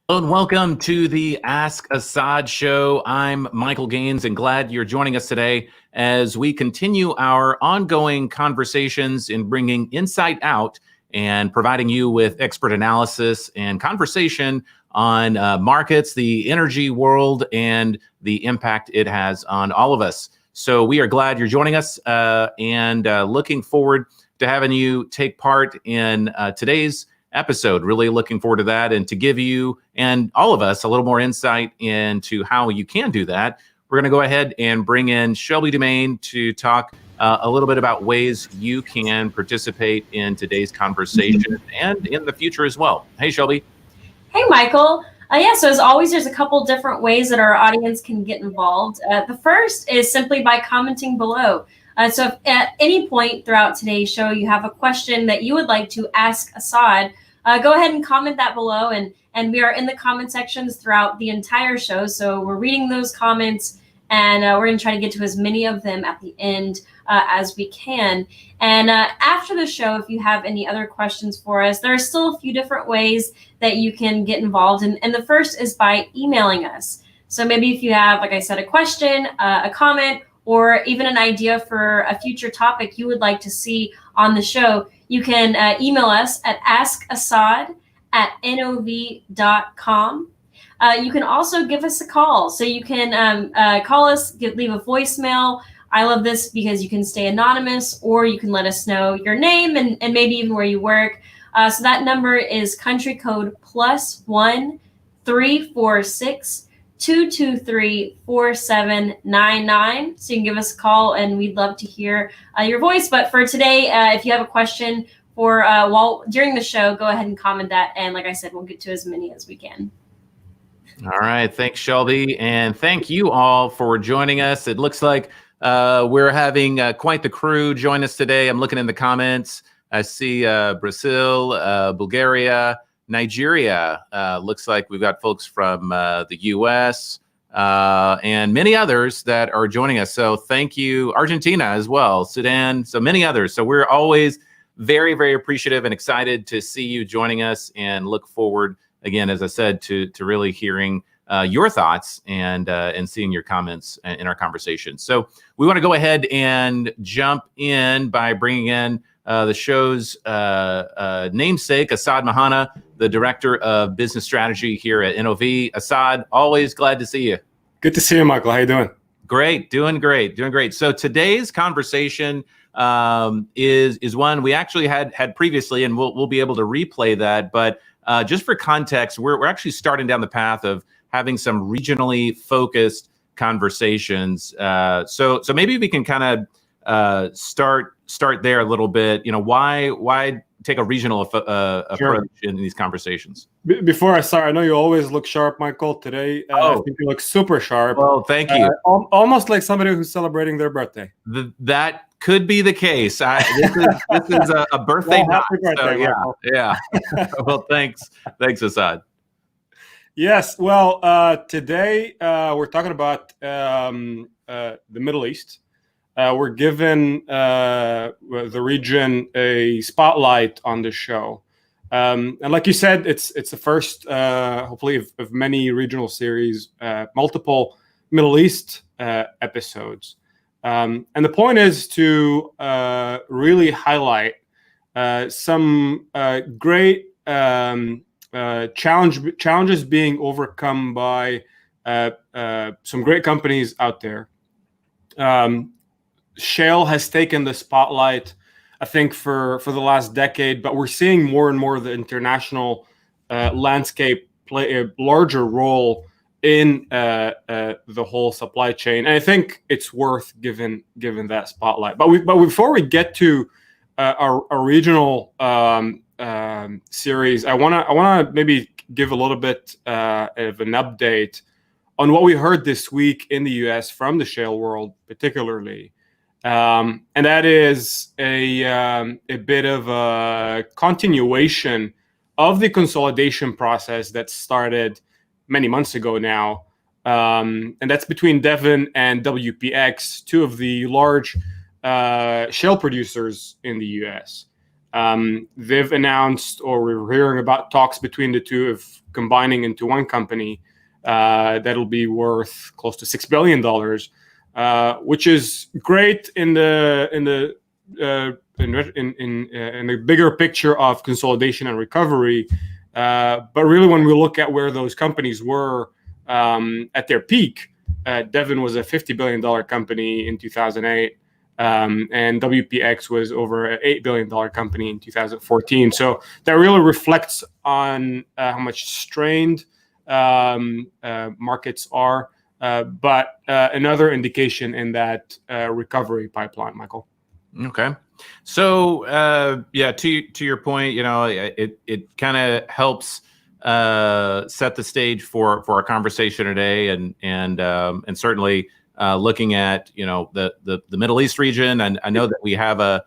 Hello and welcome to the Ask Assaad show. I'm Michael Gaines and glad you're joining us today as we continue our ongoing conversations in bringing insight out and providing you with expert analysis and conversation on markets, the energy world, and the impact it has on all of us. So we are glad you're joining us and looking forward to having you take part in today's episode. Really looking forward to that and to give you and all of us a little more insight into how you can do that. We're going to go ahead and bring in Shelby Dumaine to talk a little bit about ways you can participate in today's conversation and in the future as well. Hey, Shelby. Hey, Michael. So as always, there's a couple different ways that our audience can get involved. The first is simply by commenting below. So if at any point throughout today's show you have a question that you would like to ask Assaad, go ahead and comment that below. And we are in the comment sections throughout the entire show. So we're reading those comments and we're going to try to get to as many of them at the end as we can. And after the show, if you have any other questions for us, there are still a few different ways that you can get involved. And the first is by emailing us. So maybe if you have, like I said, a question, a comment, or even an idea for a future topic you would like to see on the show, you can email us at askassad@nov.com. You can also give us a call. So you can call us, leave a voicemail. I love this because you can stay anonymous, or you can let us know your name and maybe even where you work. So that number is country code +1 346 223 4799. So you can give us a call and we'd love to hear your voice. But for today, if you have a question for during the show, go ahead and comment that. And like I said, we'll get to as many as we can. All right. Thanks, Shelby. And thank you all for joining us. It looks like we're having quite the crew join us today. I'm looking in the comments. I see Brazil, Bulgaria, Nigeria. Looks like we've got folks from the U.S. And many others that are joining us. So thank you. Argentina as well, Sudan, so many others. So we're always very, very appreciative and excited to see you joining us and look forward, again, as I said, to really hearing your thoughts and seeing your comments in our conversation. So we want to go ahead and jump in by bringing in the show's namesake, Assaad Mahana, the Director of Business Strategy here at NOV. Assaad, always glad to see you. Good to see you, Michael. How you doing? Great, doing great. So today's conversation is one we actually had previously, and we'll be able to replay that. But just for context, we're actually starting down the path of having some regionally focused conversations. So maybe we can kind of start there a little bit. You know, why take a regional approach in these conversations? Before I start, I know you always look sharp, Michael. Today, I think you look super sharp. Well, thank you. Almost like somebody who's celebrating their birthday. That could be the case. This is a birthday. Well, happy birthday, so, yeah. Well, thanks, Assaad. Yes. Well, today we're talking about the Middle East. We're giving the region a spotlight on the show. And like you said, it's the first, hopefully, of many regional series, multiple Middle East episodes. And the point is to really highlight some great challenges being overcome by some great companies out there. Shale has taken the spotlight, I think, for the last decade, but we're seeing more and more of the international landscape play a larger role in the whole supply chain, and I think it's worth giving that spotlight. But before we get to our regional series, I wanna maybe give a little bit of an update on what we heard this week in the U.S. from the shale world, particularly. And that is a bit of a continuation of the consolidation process that started many months ago now. And that's between Devon and WPX, two of the large shale producers in the U.S. They've announced, or we're hearing about talks between the two of combining into one company that'll be worth close to $6 billion, which is great in the bigger picture of consolidation and recovery. But really, when we look at where those companies were at their peak, Devon was a $50 billion company in 2008. And WPX was over an $8 billion company in 2014. So that really reflects on how much strained markets are, but another indication in that recovery pipeline, Michael. Okay. So yeah, to your point, it kind of helps set the stage for our conversation today, and certainly looking at the Middle East region. And I know that we have a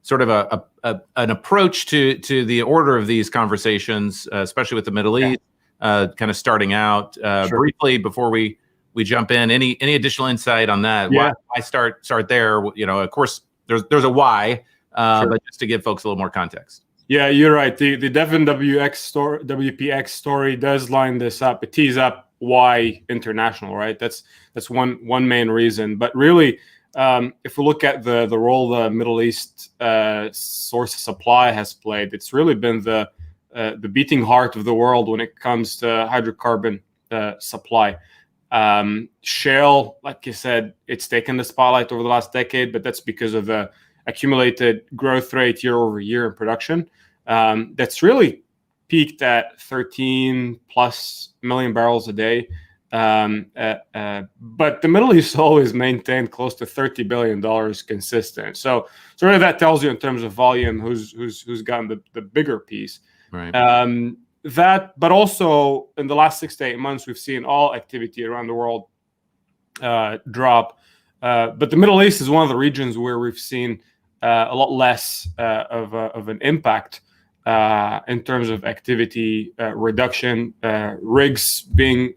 sort of an approach to the order of these conversations, especially with the Middle East, kind of starting out briefly before we jump in. Any additional insight on that? Yeah. Why start there? Of course, there's a why, but just to give folks a little more context. Yeah, you're right. The Devon WPX story does line this up. It tees up why international, right? That's one main reason. But really, if we look at the role the Middle East source of supply has played, it's really been the beating heart of the world when it comes to hydrocarbon supply. Shale, like you said, it's taken the spotlight over the last decade, but that's because of the accumulated growth rate year over year in production. That's really peaked at 13 plus million barrels a day. But the Middle East always maintained close to $30 billion consistent. So really that tells you in terms of volume who's gotten the bigger piece. Right. But also in the last 6 to 8 months, we've seen all activity around the world drop. But the Middle East is one of the regions where we've seen a lot less of an impact in terms of activity reduction, rigs being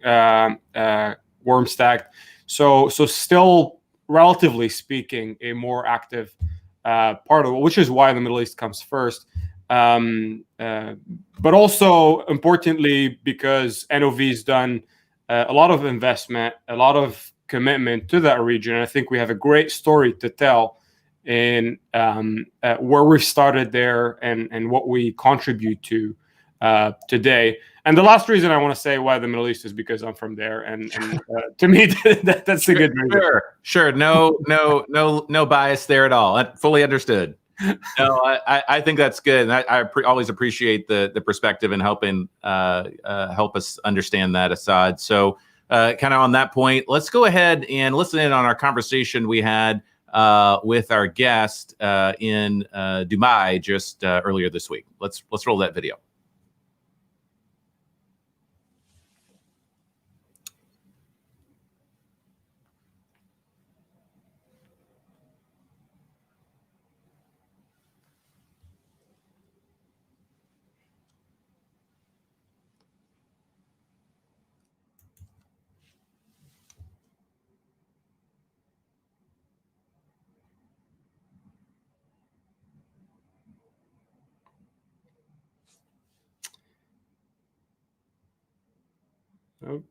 warm stacked. So still, relatively speaking, a more active part of it, which is why the Middle East comes first. But also importantly, because NOV's done a lot of investment, a lot of commitment to that region. And I think we have a great story to tell in where we started there and what we contribute to today. And the last reason I want to say why the Middle East is because I'm from there, and to me that's a good reason. Sure. No bias there at all. Fully understood. No, I think that's good. And I always appreciate the perspective and helping help us understand that, Assaad. So kind of on that point, let's go ahead and listen in on our conversation we had with our guest in Dubai just earlier this week. Let's roll that video. Oh.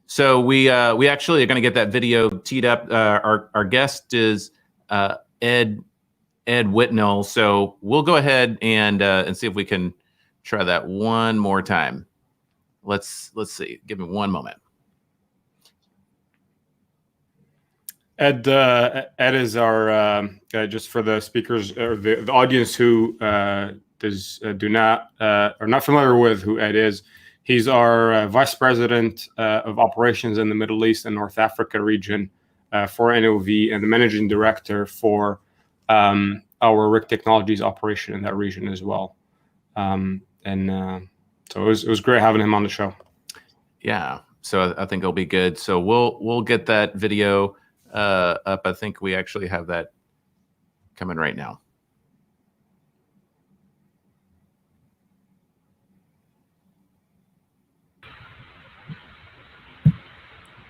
So we actually are going to get that video teed up. Our guest is Ed Whitnell. So we'll go ahead and see if we can try that one more time. Let's see. Give me one moment. Ed is our just for the speakers or the audience who are not familiar with who Ed is. He's our vice president of operations in the Middle East and North Africa region for NOV, and the managing director for our Rig Technologies operation in that region as well. So it was great having him on the show. Yeah, so I think it'll be good. So we'll get that video up. I think we actually have that coming right now.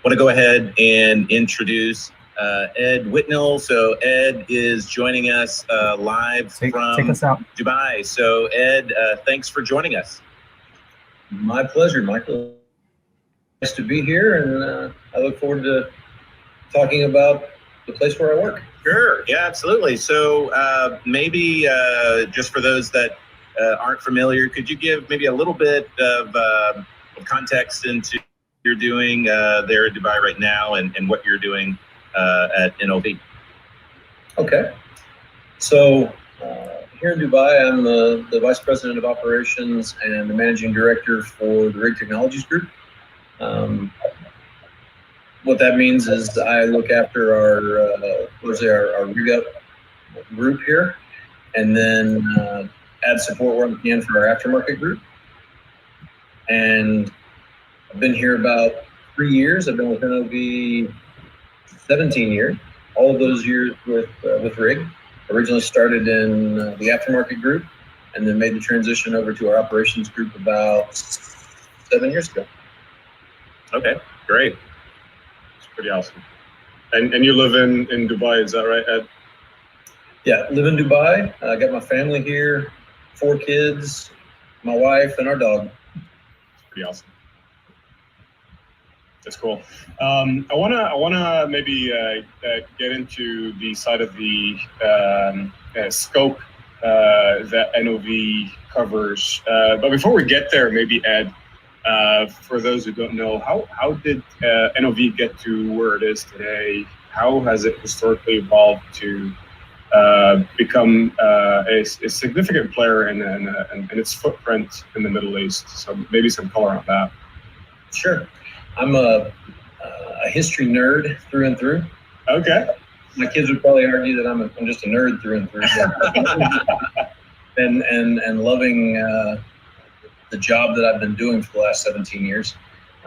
want to go ahead and introduce Ed Whitnell. So Ed is joining us live from take us out. Dubai. So Ed, thanks for joining us. My pleasure, Michael. Nice to be here, and I look forward to talking about the place where I work. Sure, yeah, absolutely. So maybe just for those that aren't familiar, could you give maybe a little bit of context into what you're doing there in Dubai right now and what you're doing at NOV? Okay. So here in Dubai, I'm the Vice President of Operations and the Managing Director for the Rig Technologies Group. What that means is I look after our rig up group here, and then add support where I can for our aftermarket group. And I've been here about 3 years. I've been with NOV 17 years. All of those years with rig. Originally started in the aftermarket group, and then made the transition over to our operations group about 7 years ago. Okay, great. Pretty awesome. And you live in Dubai, is that right, Ed? Yeah, live in Dubai. I got my family here, 4 kids, my wife, and our dog. It's pretty awesome. That's cool. I wanna maybe get into the side of the scope that NOV covers. But before we get there, maybe Ed, for those who don't know, how did NOV get to where it is today? How has it historically evolved to become a significant player in its footprint in the Middle East? So maybe some color on that. Sure. I'm a history nerd through and through. Okay. My kids would probably argue that I'm just a nerd through and through. and loving the job that I've been doing for the last 17 years,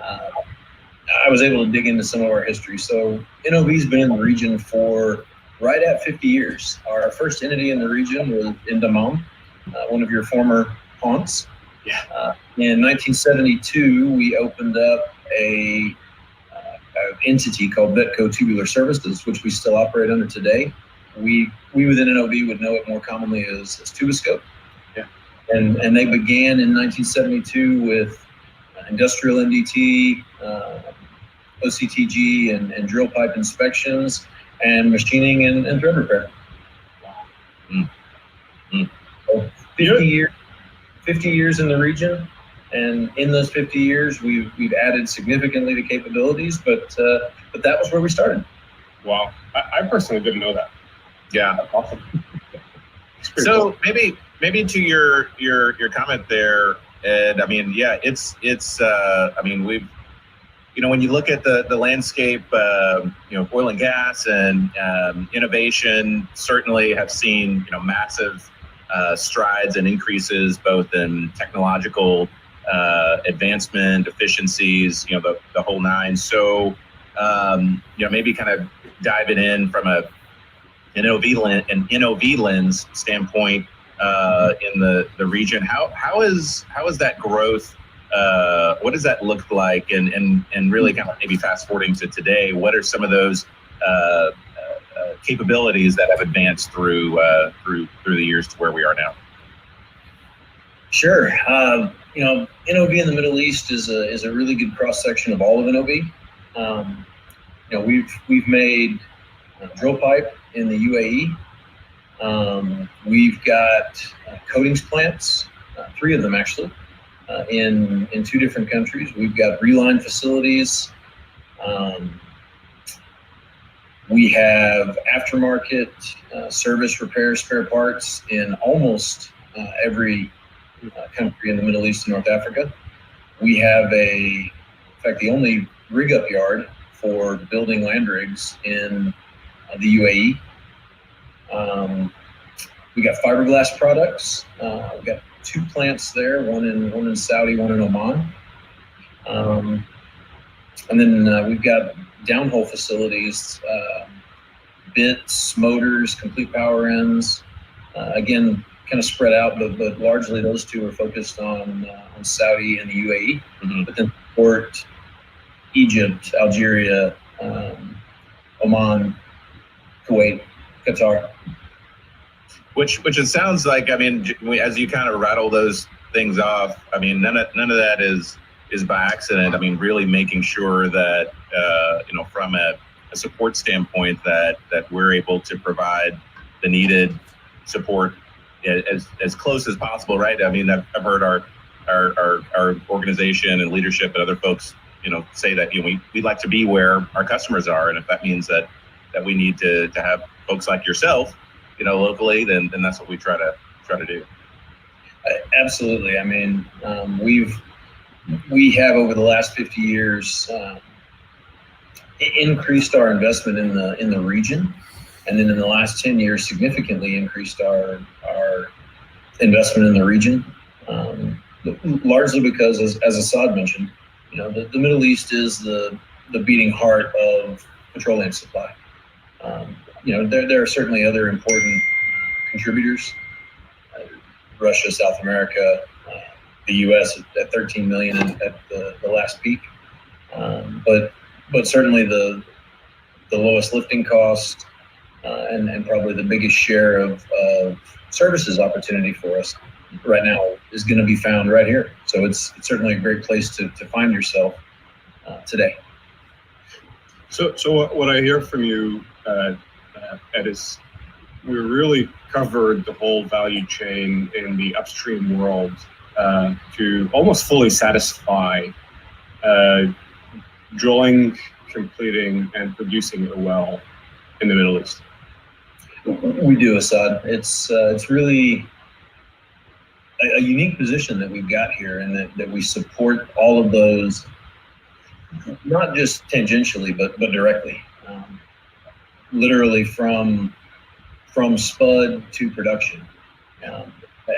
I was able to dig into some of our history. So NOV's been in the region for right at 50 years. Our first entity in the region was in Dammam, one of your former haunts. Yeah. In 1972, we opened up a entity called Vetco Tubular Services, which we still operate under today. We within NOV would know it more commonly as Tuboscope. And they began in 1972 with industrial NDT, OCTG, and drill pipe inspections, and machining and thread repair. Wow. So 50 years in the region, and in those 50 years, we've added significantly to capabilities, but that was where we started. Wow, I personally didn't know that. Yeah. That's awesome. So cool. maybe to your comment there, Ed, I mean, yeah, it's I mean, we've, when you look at the landscape, oil and gas and innovation certainly have seen, massive strides and increases both in technological advancement, efficiencies, the whole nine. So, maybe kind of diving in from an NOV lens standpoint in the region. How is that growth? What does that look like? And really kind of maybe fast forwarding to today, what are some of those capabilities that have advanced through the years to where we are now? Sure. NOV in the Middle East is a really good cross section of all of NOV. We've made drill pipe in the UAE. We've got coatings plants, 3 of them actually, in 2 different countries. We've got reline facilities. We have aftermarket service, repair, spare parts in almost every country in the Middle East and North Africa. We have in fact, the only rig up yard for building land rigs in the UAE. We got fiberglass products. We've got 2 plants there, one in Saudi, one in Oman. And then we've got downhole facilities, bits, motors, complete power ends. Again, kind of spread out, but largely those 2 are focused on Saudi and the UAE. Mm-hmm. But then support Egypt, Algeria, Oman, Kuwait, Qatar. Which it sounds like, I mean, as you kind of rattle those things off, I mean, none of that is by accident. I mean, really making sure that from a support standpoint that we're able to provide the needed support as close as possible, right? I mean, I've heard our organization and leadership and other folks, say that we'd like to be where our customers are, and if that means that we need to have folks like yourself, locally, then that's what we try to do. Absolutely. I mean, we have over the last 50 years increased our investment in the region, and then in the last 10 years significantly increased our investment in the region, largely because, as Assaad mentioned, the Middle East is the beating heart of petroleum supply. There are certainly other important contributors, Russia, South America, the U.S. at 13 million at the last peak, but certainly the lowest lifting cost and probably the biggest share of services opportunity for us right now is going to be found right here. So it's certainly a great place to find yourself today. So what I hear from you, Ed, is we really covered the whole value chain in the upstream world to almost fully satisfy drilling, completing, and producing a well in the Middle East. We do, Assaad. It's really a unique position that we've got here, and that we support all of those, not just tangentially, but directly, literally from spud to production.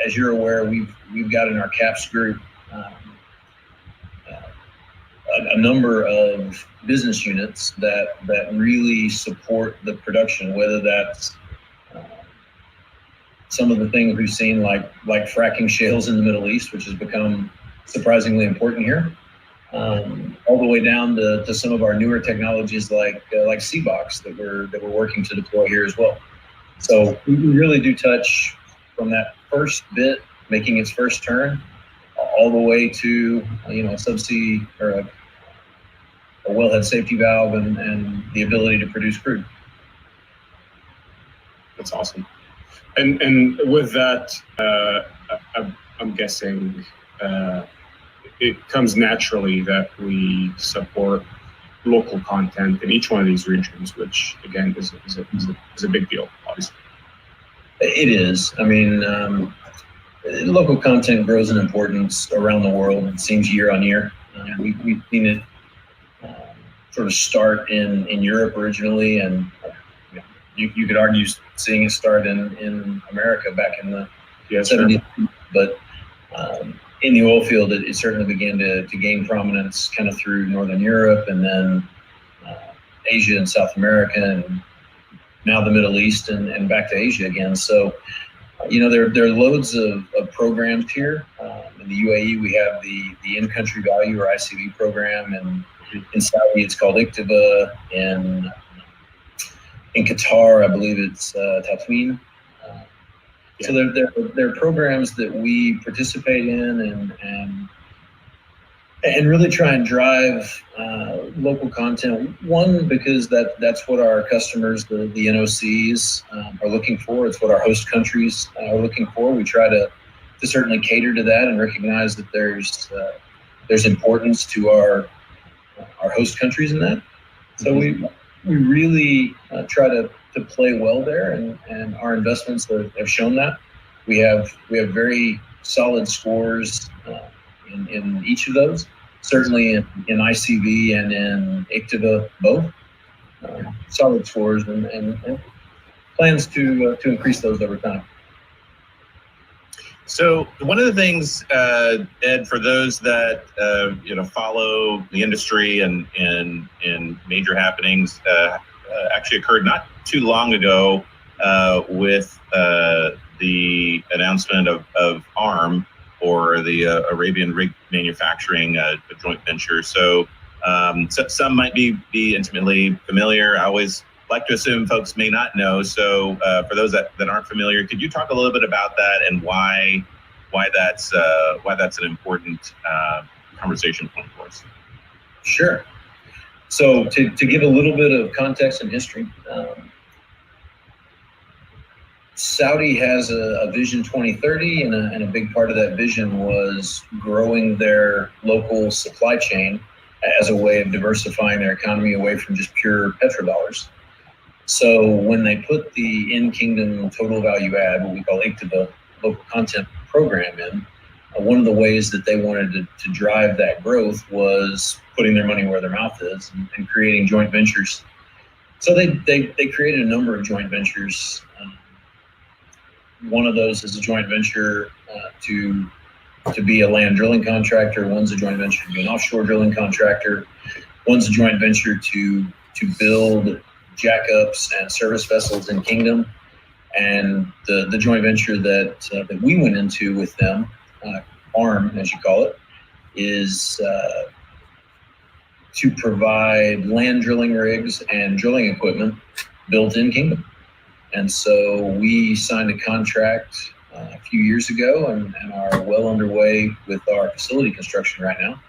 As you're aware, we've got in our CAPS group a number of business units that really support the production, whether that's some of the things we've seen like fracking shales in the Middle East, which has become surprisingly important here, all the way down to some of our newer technologies like CBOX that we're working to deploy here as well. So we really do touch from that first bit, making its first turn, all the way to a subsea or a wellhead safety valve and the ability to produce crude. That's awesome. And with that, I'm guessing it comes naturally that we support local content in each one of these regions, which again is a big deal, obviously. It is. I mean, local content grows in importance around the world. It seems year on year. We've seen it sort of start in Europe originally, and you could argue seeing it start in America back in the 70s. Sure. But in the oil field, it certainly began to gain prominence kind of through Northern Europe, and then Asia and South America, and now the Middle East, and back to Asia again. So, there are loads of programs here. In the UAE, we have the in-country value or ICV program, and in Saudi, it's called ICTVA. In Qatar, I believe it's Tatween. So there are programs that we participate in and really try and drive local content. One, because that's what our customers, the NOCs, are looking for. It's what our host countries are looking for. We try to certainly cater to that and recognize that there's importance to our host countries in that. So we really try to play well there, and our investments have shown that. We have very solid scores in each of those, certainly in ICV and in ICTVA both. Solid scores and plans to increase those over time. So one of the things, Ed, for those that follow the industry and major happenings, actually occurred not too long ago with the announcement of ARM, or the Arabian Rig Manufacturing, a joint venture. So So some might be intimately familiar. I always like to assume folks may not know. So for those that aren't familiar, could you talk a little bit about that and why that's an important conversation point for us? Sure. So to give a little bit of context and history, Saudi has a Vision 2030, and a big part of that vision was growing their local supply chain as a way of diversifying their economy away from just pure petrodollars. So when they put the in-kingdom total value add, what we call ICTVA, local content program in, one of the ways that they wanted to drive that growth was putting their money where their mouth is and creating joint ventures. So they created a number of joint ventures. One of those is a joint venture to be a land drilling contractor. One's a joint venture to be an offshore drilling contractor. One's a joint venture to build jackups and service vessels in Kingdom. And the joint venture that we went into with them, ARM, as you call it, is to provide land drilling rigs and drilling equipment built in Kingdom. And so we signed a contract a few years ago and are well underway with our facility construction right now.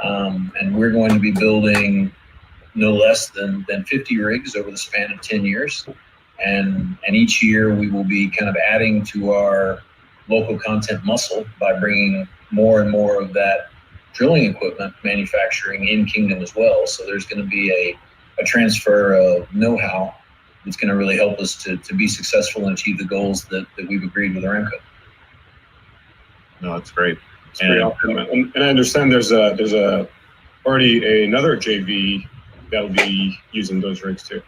And we're going to be building no less than 50 rigs over the span of 10 years. And each year we will be kind of adding to our local content muscle by bringing more and more of that drilling equipment manufacturing in Kingdom as well. So there's going to be a transfer of know-how that's going to really help us to be successful and achieve the goals that we've agreed with Aramco. No, that's great. And I understand there's already another JV that'll be using those rigs too.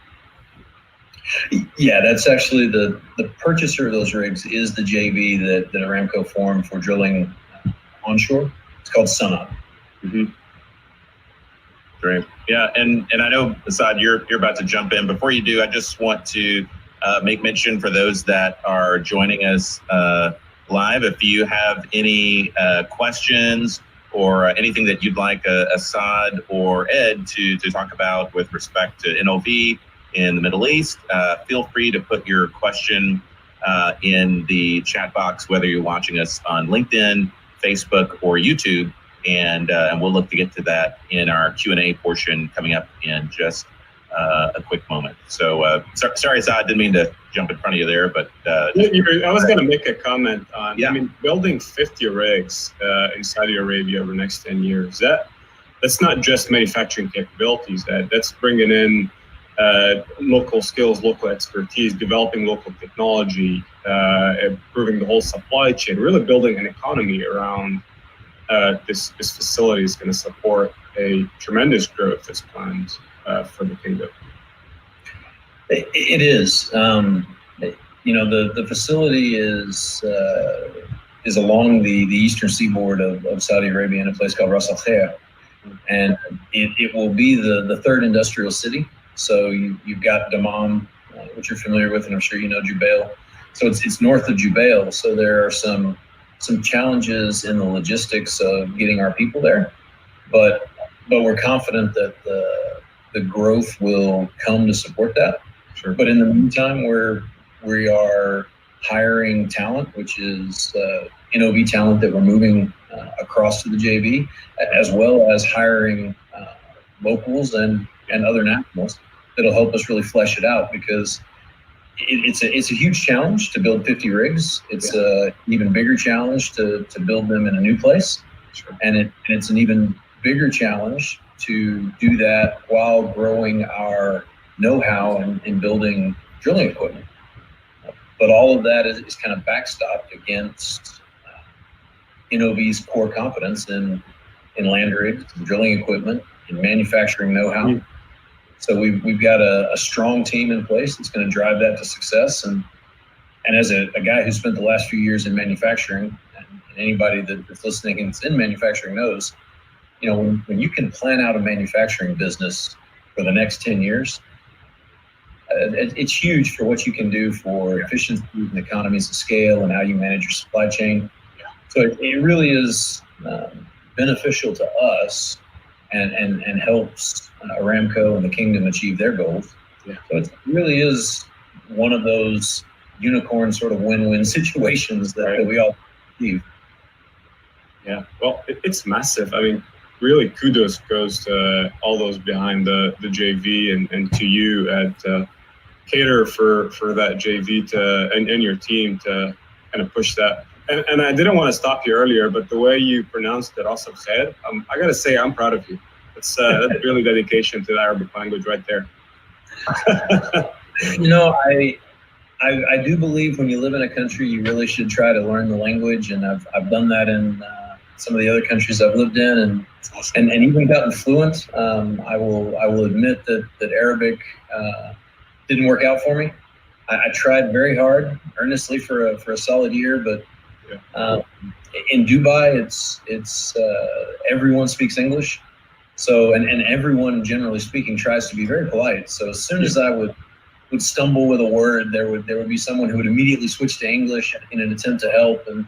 Yeah, that's actually the purchaser of those rigs is the JV that Aramco formed for drilling onshore. It's called Sunup. Mm-hmm. Great. Yeah, and I know, Assaad, you're about to jump in. Before you do, I just want to make mention for those that are joining us live, if you have any questions or anything that you'd like Assaad or Ed to talk about with respect to NOV in the Middle East, feel free to put your question in the chat box, whether you're watching us on LinkedIn, Facebook, or YouTube. And we'll look to get to that in our Q&A portion coming up in just a quick moment. So sorry, Assaad, didn't mean to jump in front of you there, but I was going to make a on. Yeah. I mean, building 50 rigs in Saudi Arabia over the next 10 years. That's not just manufacturing capabilities. That's bringing in local skills, local expertise, developing local technology, improving the whole supply chain, really building an economy around. This facility is going to support a tremendous growth that's planned for the kingdom. It is. The facility is along the eastern seaboard of Saudi Arabia in a place called Ras Al Khair, and it will be the third industrial city. So you've got Dammam, which you're familiar with, and I'm sure you know Jubail. So it's north of Jubail. So there are some challenges in the logistics of getting our people there, but we're confident that the growth will come to support that. Sure. But in the meantime, we are hiring talent, which is NOV talent that we're moving across to the JV, as well as hiring locals and other nationals that'll help us really flesh it out, because it's a huge challenge to build 50 rigs. It's an even bigger challenge to build them in a new place. Sure. And it's an even bigger challenge to do that while growing our know-how in building drilling equipment. But all of that is kind of backstopped against NOV's core competence in land rigs, drilling equipment, and manufacturing know-how. Mm-hmm. So we've got a strong team in place that's going to drive that to success. And as a guy who spent the last few years in manufacturing, and anybody that's listening and is in manufacturing knows, when you can plan out a manufacturing business for the next 10 years, it's huge for what you can do for efficiency and economies of scale and how you manage your supply chain. So it really is beneficial to us and helps Aramco and the kingdom achieve their goals. Yeah. So it really is one of those unicorn sort of win-win situations that we all achieve. Yeah, well, it's massive. I mean, really kudos goes to all those behind the JV and to you at Cater for that JV and your team to kind of push that. And I didn't want to stop you earlier, but the way you pronounced it, Assaad, I got to say I'm proud of you. That's really dedication to the Arabic language right there. You know, I do believe when you live in a country, you really should try to learn the language, and I've done that in some of the other countries I've lived in, and even gotten fluent. I will admit that Arabic didn't work out for me. I tried very hard, earnestly for a solid year, but in Dubai, it's everyone speaks English, so and everyone generally speaking tries to be very polite. So as soon as I would stumble with a word, there would be someone who would immediately switch to English in an attempt to help, and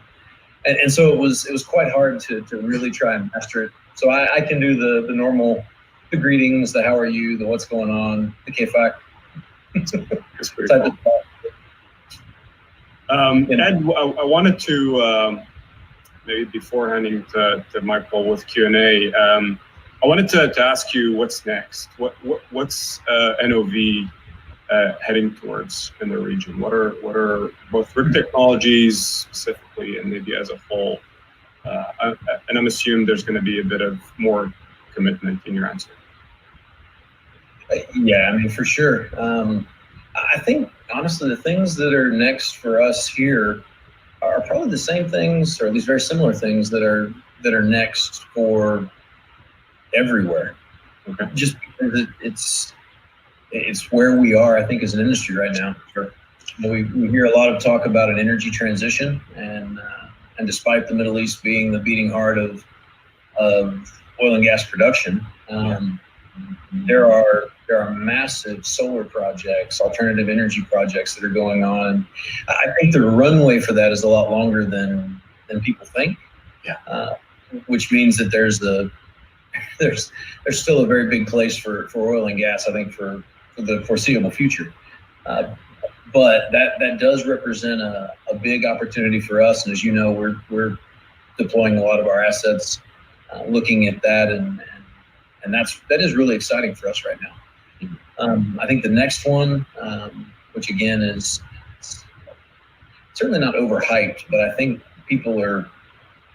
so it was quite hard to really try and master it. So I can do the normal, the greetings, the how are you, the what's going on, the kefak. That's pretty cool. Ed, I wanted to maybe before handing to Michael with Q&A, I wanted to ask you what's next. What's NOV heading towards in the region? What are both RIP technologies specifically and maybe as a whole? And I'm assuming there's going to be a bit of more commitment in your answer. Yeah, I mean, for sure. I think honestly, the things that are next for us here are probably the same things, or at least very similar things that are next for everywhere. Okay. Just because it's where we are, I think, as an industry right now. Sure. You know, we hear a lot of talk about an energy transition, and despite the Middle East being the beating heart of oil and gas production, there are massive solar projects, alternative energy projects that are going on. I think the runway for that is a lot longer than people think. Yeah. Which means that there's still a very big place for oil and gas, I think, for the foreseeable future. But that does represent a big opportunity for us. And as you know, we're deploying a lot of our assets, looking at that, and that is really exciting for us right now. I think the next one, which again is certainly not overhyped, but I think people are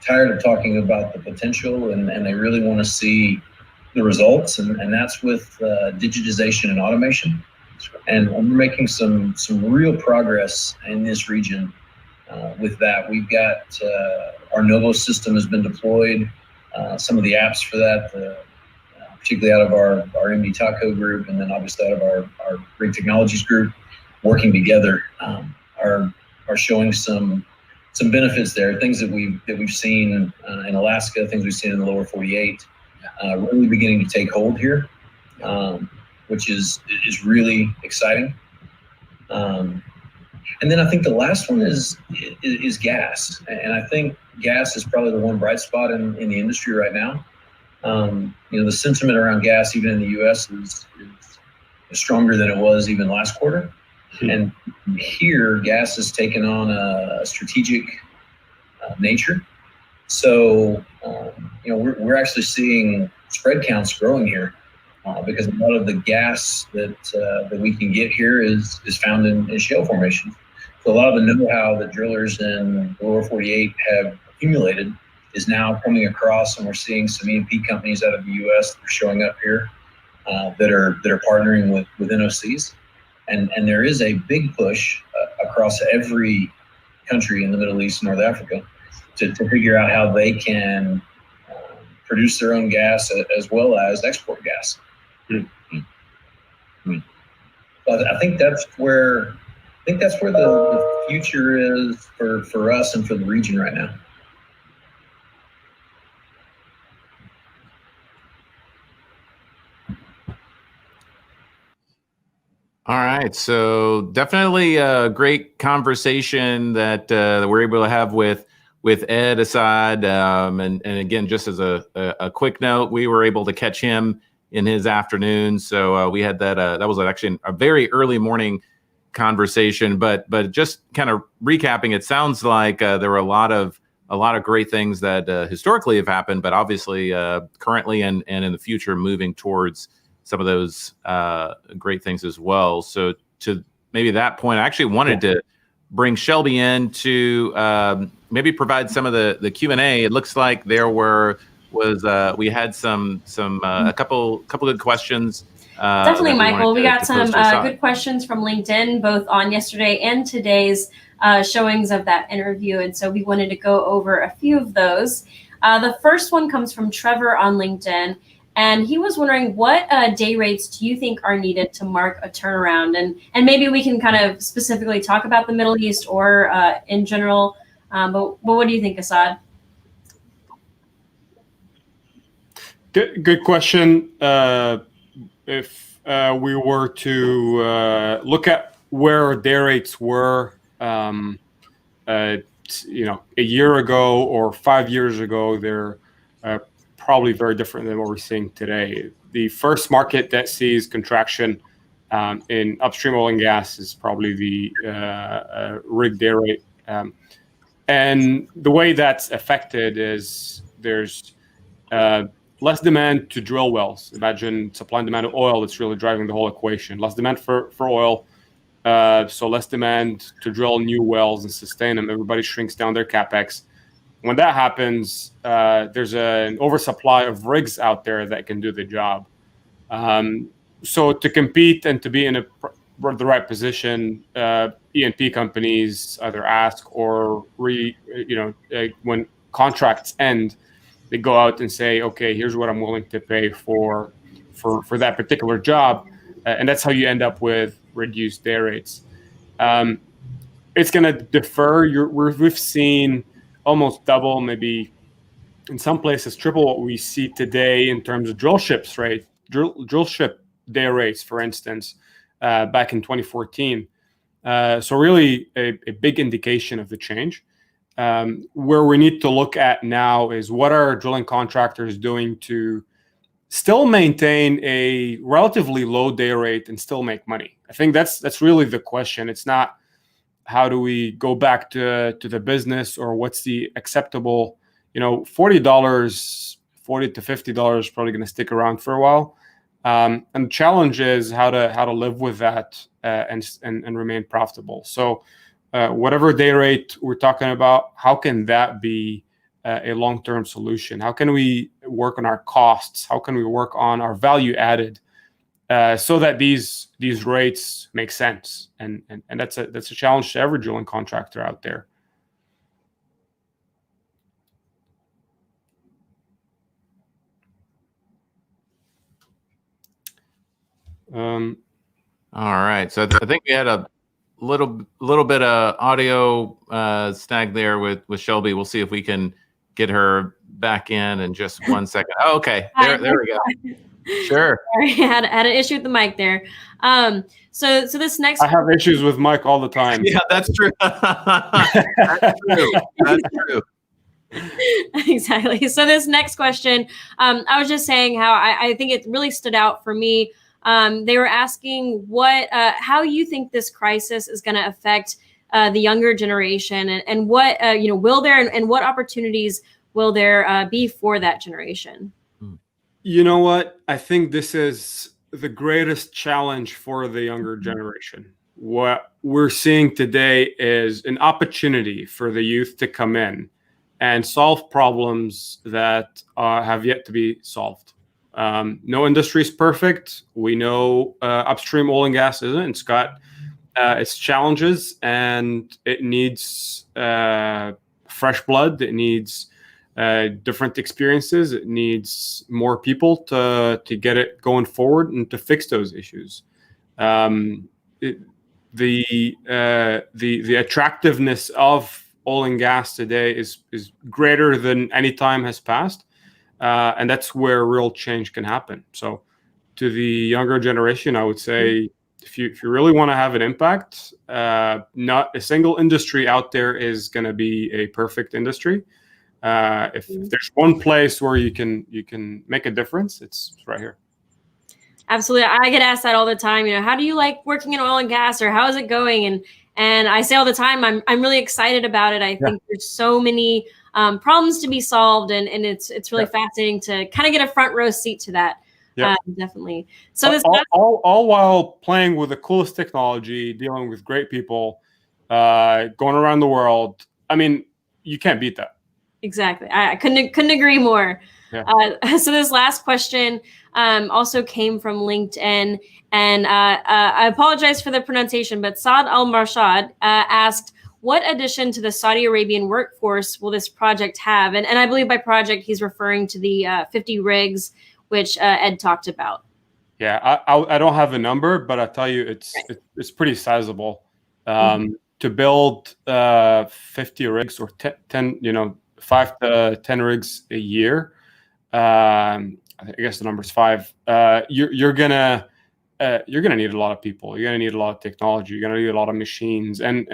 tired of talking about the potential, and they really want to see the results, and that's with digitization and automation. And we're making some real progress in this region with that. We've got our Novo system has been deployed, some of the apps for that, particularly out of our MD Taco group, and then obviously out of our Rig Technologies group, working together, are showing some benefits there. Things that we've seen in Alaska, things we've seen in the lower 48, really beginning to take hold here, which is really exciting. And then I think the last one is gas, and I think gas is probably the one bright spot in the industry right now. You know, the sentiment around gas, even in the U.S., is stronger than it was even last quarter. And here, gas has taken on a strategic nature. So, you know, we're actually seeing spread counts growing here because a lot of the gas that we can get here is found in shale formations. So a lot of the know-how that drillers in the lower 48 have accumulated is now coming across, and we're seeing some E&P companies out of the U.S. that are showing up here that are partnering with NOCs, and there is a big push across every country in the Middle East and North Africa to figure out how they can produce their own gas as well as export gas. But I think that's where the future is for us and for the region right now. All right, so definitely a great conversation that we're able to have with Ed Assaad, and again, just as a quick note, we were able to catch him in his afternoon. So we had that. That was actually a very early morning conversation. But just kind of recapping, it sounds like there were a lot of great things that historically have happened, but obviously currently and in the future, moving towards some of those great things as well. So to maybe that point, I actually wanted to bring Shelby in to maybe provide some of the Q&A. It looks like there we had a couple good questions. Definitely, Michael. We got some good questions from LinkedIn, both on yesterday and today's showings of that interview. And so we wanted to go over a few of those. The first one comes from Trevor on LinkedIn. And he was wondering, what day rates do you think are needed to mark a turnaround? And maybe we can kind of specifically talk about the Middle East or in general. But what do you think, Assaad? Good question. If we were to look at where day rates were, a year ago or 5 years ago, they're probably very different than what we're seeing today. The first market that sees contraction in upstream oil and gas is probably the rig day rate. And the way that's affected is there's less demand to drill wells. Imagine supply and demand of oil that's really driving the whole equation. Less demand for oil, so less demand to drill new wells and sustain them. Everybody shrinks down their CapEx. When that happens, there's an oversupply of rigs out there that can do the job. So to compete and to be in the right position, E&P companies either ask or when contracts end, they go out and say, okay, here's what I'm willing to pay for that particular job. And that's how you end up with reduced day rates. It's going to defer. We've seen almost double, maybe in some places triple what we see today in terms of drill ship day rates, for instance, back in 2014. So really a big indication of the change. Where we need to look at now is what are drilling contractors doing to still maintain a relatively low day rate and still make money. I think that's really the question. It's not how do we go back to the business or what's the acceptable, $40 to $50 is probably going to stick around for a while. And the challenge is how to live with that and remain profitable. So whatever day rate we're talking about, how can that be a long-term solution? How can we work on our costs? How can we work on our value added so that these rates make sense? And that's a challenge to every drilling contractor out there. All right. So I think we had a little bit of audio snag there with Shelby. We'll see if we can get her back in just 1 second. Oh, okay. There we go. Sure. Sorry, I had an issue with the mic there. So this next, I have issues with Mike all the time. Yeah, that's true. That's true. That's true. Exactly. So this next question, I was just saying how I think it really stood out for me. They were asking how you think this crisis is going to affect the younger generation, and what will there and what opportunities will there be for that generation? You know what? I think this is the greatest challenge for the younger generation. What we're seeing today is an opportunity for the youth to come in and solve problems that have yet to be solved. No industry is perfect. We know upstream oil and gas isn't. It's got its challenges, and it needs fresh blood. It needs different experiences. It needs more people to get it going forward and to fix those issues. The attractiveness of oil and gas today is greater than any time has passed, and that's where real change can happen. So, to the younger generation, I would say if you really want to have an impact, not a single industry out there is going to be a perfect industry. If there's one place where you can make a difference, it's right here. Absolutely. I get asked that all the time. How do you like working in oil and gas, or how is it going? And I say all the time, I'm really excited about it. I think there's so many problems to be solved, and it's really fascinating to kind of get a front row seat to that. Definitely. So this all while playing with the coolest technology, dealing with great people, going around the world. I mean, you can't beat that. Exactly. I couldn't agree more. Yeah. So this last question also came from LinkedIn, and I apologize for the pronunciation, but Saad Al-Marshad asked, what addition to the Saudi Arabian workforce will this project have? And I believe by project, he's referring to the 50 rigs, which Ed talked about. Yeah, I don't have a number, but I tell you, it's pretty sizable. To build 50 rigs or 10, 5 to 10 rigs a year. I guess the number's 5. You're gonna need a lot of people. You're gonna need a lot of technology. You're gonna need a lot of machines, and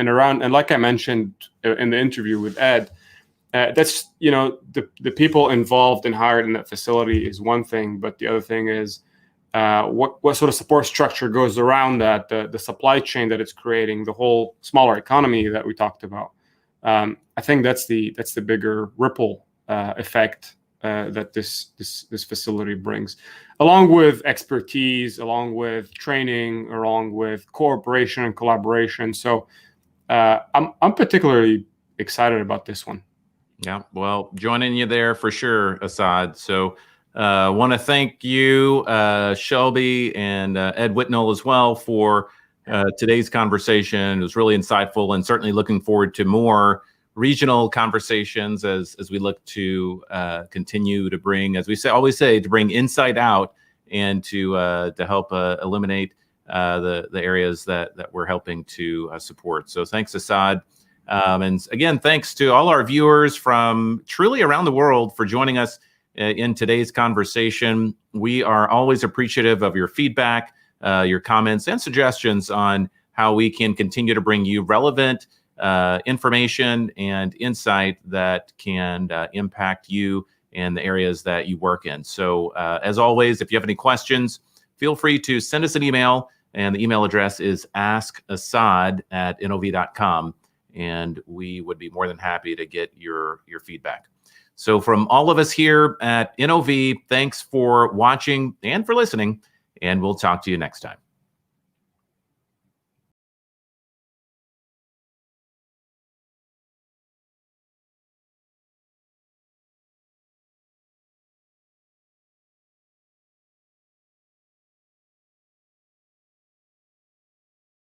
like I mentioned in the interview with Ed, that's the people involved and hired in that facility is one thing, but the other thing is what sort of support structure goes around that, the supply chain that it's creating, the whole smaller economy that we talked about. I think that's the bigger ripple effect that this facility brings, along with expertise, along with training, along with cooperation and collaboration. So I'm particularly excited about this one. Yeah, well, joining you there for sure, Assaad. So want to thank you, Shelby, and Ed Whitnell as well for today's conversation. It was really insightful, and certainly looking forward to more regional conversations as we look to continue to bring, as we always say, to bring insight out and to help eliminate the areas that we're helping to support. So thanks, Assaad. And again, thanks to all our viewers from truly around the world for joining us in today's conversation. We are always appreciative of your feedback, your comments, and suggestions on how we can continue to bring you relevant information and insight that can impact you and the areas that you work in. So as always, if you have any questions, feel free to send us an email, and the email address is askassad@nov.com, and we would be more than happy to get your feedback. So from all of us here at NOV, thanks for watching and for listening, and we'll talk to you next time.